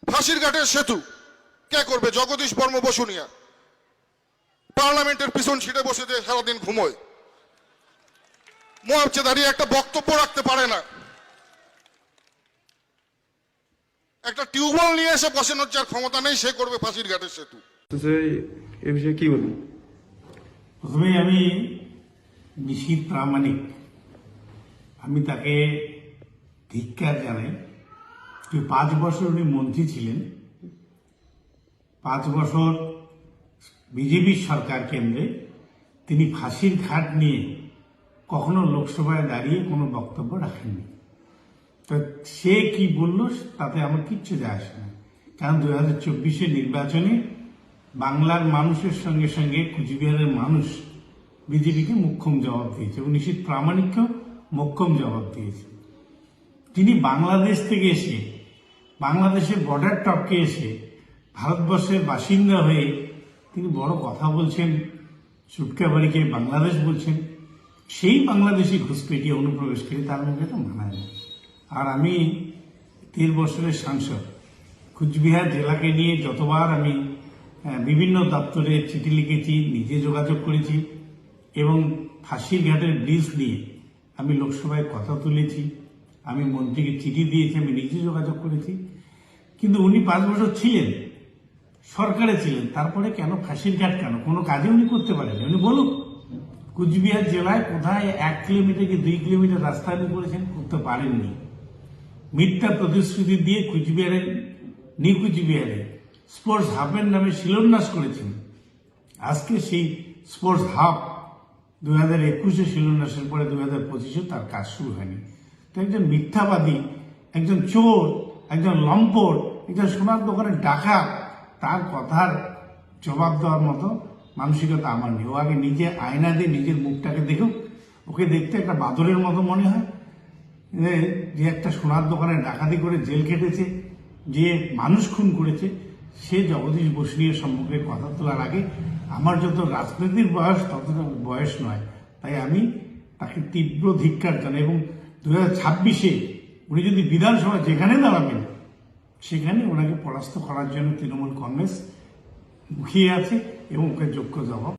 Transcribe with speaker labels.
Speaker 1: ফাঁসির ঘাটের সেতু কে করবে? জগদীশ বর্ম বসুনিয়া পার্লামেন্টের পিছন সিটে বসে যে সারাদিন ঘুমোয়, মোয়াবচে দাঁড়িয়ে একটা বক্তব্য রাখতে পারে না, একটা টিউবওয়েল নিয়ে এসে বসানোর যার ক্ষমতা নেই সে করবে ফাঁসির ঘাটের সেতু।
Speaker 2: এ বিষয়ে কি বলবেন?
Speaker 3: প্রথমেই আমি নিশীথ প্রামাণিক আমি তাকে ধিক্কার জানাই। 5 বছর উনি মন্ত্রী ছিলেন, 5 বছর বিজেপি সরকার কেন্দ্রে তিনি ফাঁসির ঘাট নিয়ে কখনো লোকসভায় দাঁড়িয়ে কোনো বক্তব্য রাখেননি। তো সে কি বলল তাতে আমার কিচ্ছু যায় আসে না, কারণ 2024 নির্বাচনে বাংলার মানুষের সঙ্গে সঙ্গে কুচবিহারের মানুষ বিজেপিকে মোক্ষম জবাব দিয়েছে এবং নিশীথ প্রামাণিককেও মোক্ষম জবাব দিয়েছে। তিনি বাংলাদেশ থেকে এসে, বাংলাদেশের বর্ডার টপকে এসে ভারতবর্ষের বাসিন্দা হয়ে তিনি বড় কথা বলছেন, সুটকাবাড়িকে বাংলাদেশ বলছেন। সেই বাংলাদেশি ঘুষপেটিয়ে অনুপ্রবেশকারী, তার মধ্যে এটা মানায় না। আর আমি 13 বছরের সাংসদ, কুচবিহার জেলাকে নিয়ে যতবার আমি বিভিন্ন দপ্তরে চিঠি লিখেছি, নিজে যোগাযোগ করেছি এবং ফাঁসির ঘাটের ব্রিজ নিয়ে আমি লোকসভায় কথা তুলেছি, আমি মন্ত্রীকে চিঠি দিয়েছি, আমি নিজে যোগাযোগ করেছি। কিন্তু উনি 5 বছর ছিলেন, সরকারে ছিলেন, তারপরে কেন ফাঁসির ঘাট, কেন কোনো কাজে উনি করতে পারেন? উনি বলুন, কুচবিহার জেলায় কোথায় 1 কিলোমিটার কি 2 কিলোমিটার রাস্তা উনি করেছেন? করতে পারেননি। মিথ্যা প্রতিশ্রুতি দিয়ে কুচবিহারের, নিউ কুচবিহারে স্পোর্টস হাবের নামে শিলান্যাস করেছেন। আজকে সেই স্পোর্টস হাব 2021 শিলান্যাসের পরে 2025 তার কাজ শুরু হয়নি। তো একজন মিথ্যাবাদী, একজন চোর, একজন লম্পট, একজন সোনার দোকানের ডাকাত, তার কথার জবাব দেওয়ার মতো মানসিকতা আমার নেই। ও আগে নিজে আয়না দিয়ে নিজের মুখটাকে দেখুক, ওকে দেখতে একটা বাদরের মতো মনে হয়, যে একটা সোনার দোকানে ডাকাতি করে জেল খেটেছে, যে মানুষ খুন করেছে। সে জগদীশ বসুনিয়ার সম্মুখে কথা তোলার আগে আমার যত রাজনীতির বয়স ততটা বয়স নয়। তাই আমি তাকে তীব্র ধিক্কার জানাই এবং 2026 উনি যদি বিধানসভা যেখানে দাঁড়াবেন সেখানে ওনাকে পরাস্ত করার জন্য তৃণমূল কংগ্রেস মুখিয়ে আছে এবং ওকে যোগ্য জবাব